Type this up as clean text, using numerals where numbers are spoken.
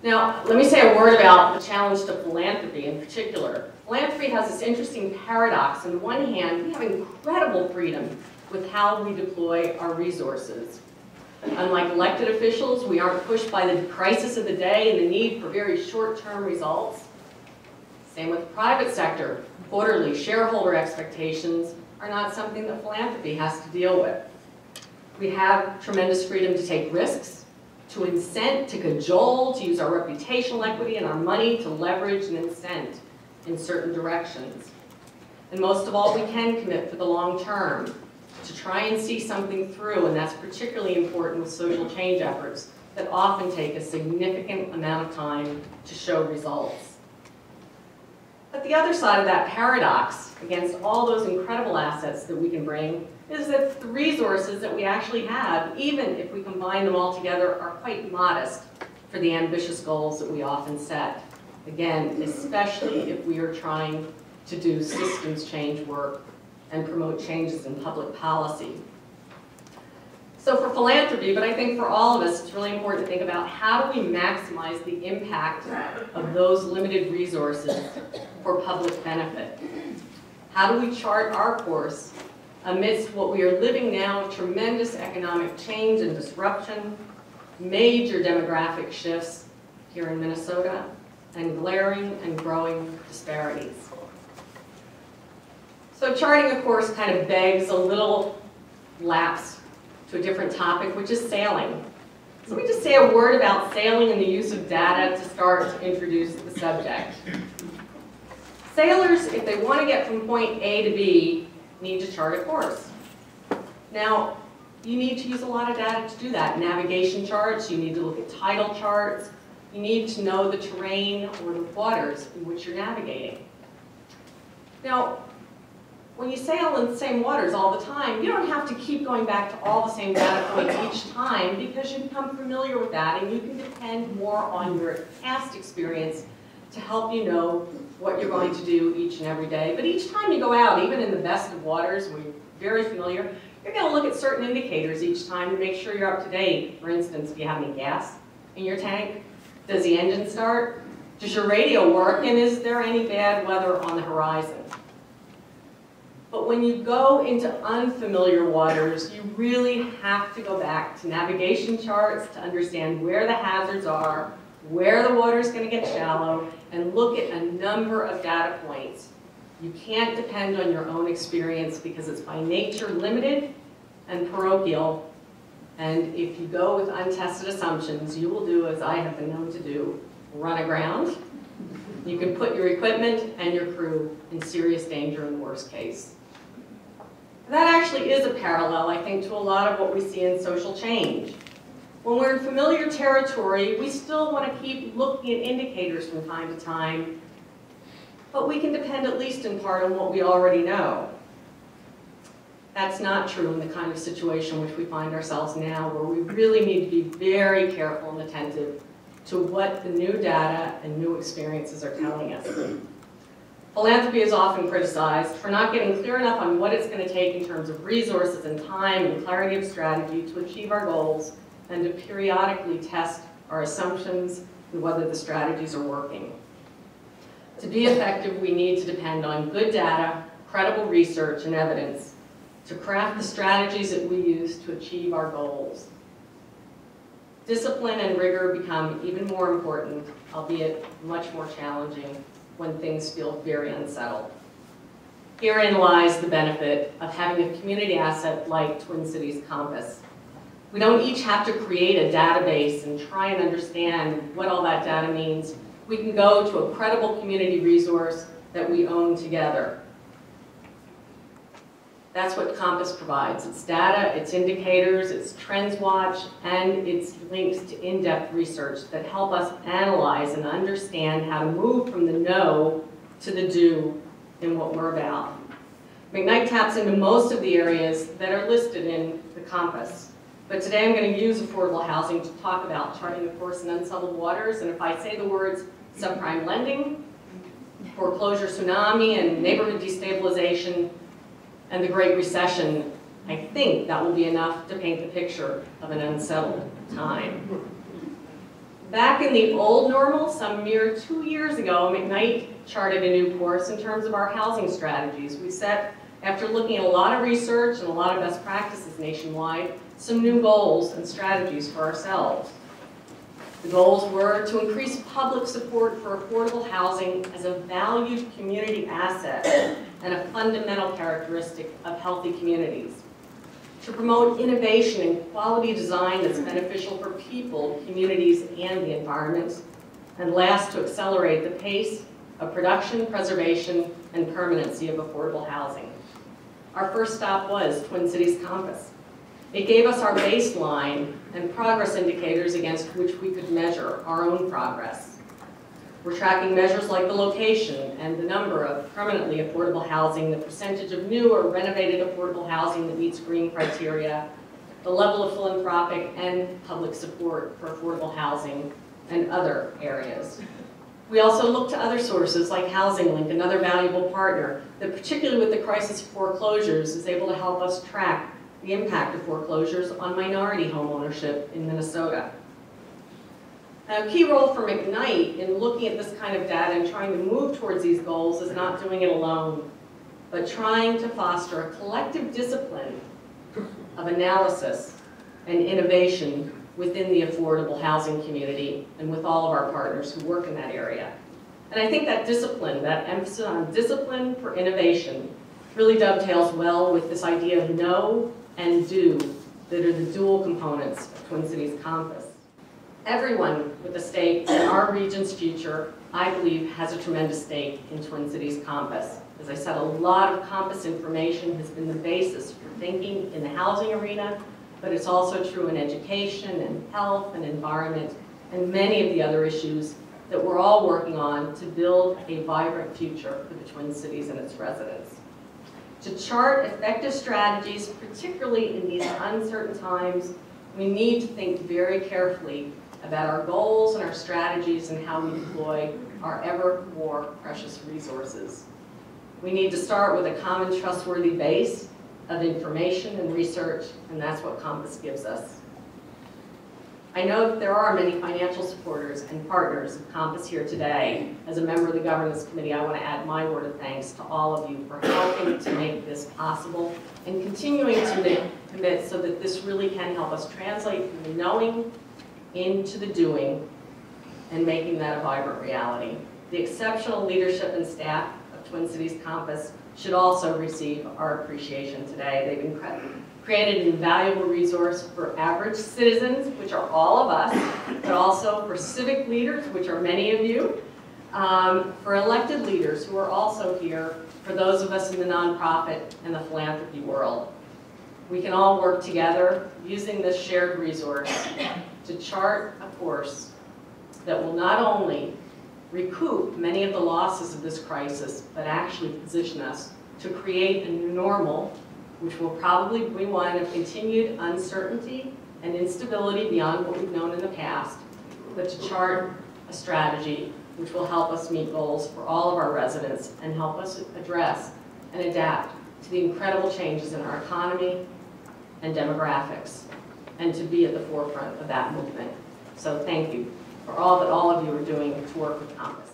Now, let me say a word about the challenge to philanthropy in particular. Philanthropy has this interesting paradox. On one hand, we have incredible freedom with how we deploy our resources. Unlike elected officials, we aren't pushed by the crisis of the day and the need for very short-term results. Same with the private sector. Quarterly shareholder expectations are not something that philanthropy has to deal with. We have tremendous freedom to take risks, to incent, to cajole, to use our reputational equity and our money to leverage and incent in certain directions. And most of all, we can commit for the long term, to try and see something through, and that's particularly important with social change efforts that often take a significant amount of time to show results. But the other side of that paradox, against all those incredible assets that we can bring, is that the resources that we actually have, even if we combine them all together, are quite modest for the ambitious goals that we often set. Again, especially if we are trying to do systems change work and promote changes in public policy. So for philanthropy, but I think for all of us, it's really important to think about how do we maximize the impact of those limited resources for public benefit? How do we chart our course amidst what we are living now, tremendous economic change and disruption, major demographic shifts here in Minnesota, and glaring and growing disparities? So charting a course kind of begs a little lapse to a different topic, which is sailing. So let me just say a word about sailing and the use of data to start to introduce the subject. Sailors, if they want to get from point A to B, need to chart a course. Now, you need to use a lot of data to do that. Navigation charts, you need to look at tidal charts, you need to know the terrain or the waters in which you're navigating. Now, when you sail in the same waters all the time, you don't have to keep going back to all the same data points each time because you become familiar with that and you can depend more on your past experience to help you know what you're going to do each and every day. But each time you go out, even in the best of waters where you're very familiar, you're going to look at certain indicators each time to make sure you're up to date. For instance, if you have any gas in your tank, does the engine start? Does your radio work? And is there any bad weather on the horizon? But when you go into unfamiliar waters, you really have to go back to navigation charts to understand where the hazards are, where the water is going to get shallow, and look at a number of data points. You can't depend on your own experience because it's by nature limited and parochial. And if you go with untested assumptions, you will do as I have been known to do, run aground. You can put your equipment and your crew in serious danger in the worst case. That actually is a parallel, I think, to a lot of what we see in social change. When we're in familiar territory, we still want to keep looking at indicators from time to time, but we can depend at least in part on what we already know. That's not true in the kind of situation in which we find ourselves now, where we really need to be very careful and attentive to what the new data and new experiences are telling us. Philanthropy is often criticized for not getting clear enough on what it's going to take in terms of resources and time and clarity of strategy to achieve our goals and to periodically test our assumptions and whether the strategies are working. To be effective, we need to depend on good data, credible research, and evidence to craft the strategies that we use to achieve our goals. Discipline and rigor become even more important, albeit much more challenging, when things feel very unsettled. Herein lies the benefit of having a community asset like Twin Cities Compass. We don't each have to create a database and try and understand what all that data means. We can go to a credible community resource that we own together. That's what Compass provides. It's data, it's indicators, it's trends watch, and it's links to in-depth research that help us analyze and understand how to move from the know to the do in what we're about. McKnight taps into most of the areas that are listed in the Compass. But today I'm going to use affordable housing to talk about charting a course in unsettled waters. And if I say the words subprime lending, foreclosure tsunami, and neighborhood destabilization, and the Great Recession, I think that will be enough to paint the picture of an unsettled time. Back in the old normal, some mere 2 years ago, McKnight charted a new course in terms of our housing strategies. We set, after looking at a lot of research and a lot of best practices nationwide, some new goals and strategies for ourselves. The goals were to increase public support for affordable housing as a valued community asset and a fundamental characteristic of healthy communities. To promote innovation and quality design that's beneficial for people, communities, and the environment. And last, to accelerate the pace of production, preservation, and permanency of affordable housing. Our first stop was Twin Cities Compass. It gave us our baseline and progress indicators against which we could measure our own progress. We're tracking measures like the location and the number of permanently affordable housing, the percentage of new or renovated affordable housing that meets green criteria, the level of philanthropic and public support for affordable housing, and other areas. We also look to other sources like Housing Link, another valuable partner that, particularly with the crisis of foreclosures, is able to help us track the impact of foreclosures on minority home ownership in Minnesota. Now, a key role for McKnight in looking at this kind of data and trying to move towards these goals is not doing it alone, but trying to foster a collective discipline of analysis and innovation within the affordable housing community and with all of our partners who work in that area. And I think that discipline, that emphasis on discipline for innovation, really dovetails well with this idea of know and do that are the dual components of Twin Cities Compass. Everyone with a stake in our region's future, I believe, has a tremendous stake in Twin Cities Compass. As I said, a lot of Compass information has been the basis for thinking in the housing arena, but it's also true in education and health and environment and many of the other issues that we're all working on to build a vibrant future for the Twin Cities and its residents. To chart effective strategies, particularly in these uncertain times, we need to think very carefully about our goals and our strategies and how we deploy our ever more precious resources. We need to start with a common trustworthy base of information and research, and that's what Compass gives us. I know that there are many financial supporters and partners of Compass here today. As a member of the Governance Committee, I want to add my word of thanks to all of you for helping to make this possible and continuing to commit so that this really can help us translate from the knowing into the doing and making that a vibrant reality. The exceptional leadership and staff of Twin Cities Compass should also receive our appreciation today. They've created an invaluable resource for average citizens, which are all of us, but also for civic leaders, which are many of you, for elected leaders who are also here, for those of us in the nonprofit and the philanthropy world. We can all work together using this shared resource to chart a course that will not only recoup many of the losses of this crisis, but actually position us to create a new normal, which will probably be one of continued uncertainty and instability beyond what we've known in the past, but to chart a strategy which will help us meet goals for all of our residents and help us address and adapt to the incredible changes in our economy and demographics, and to be at the forefront of that movement. So thank you for all that all of you are doing to work with Compass.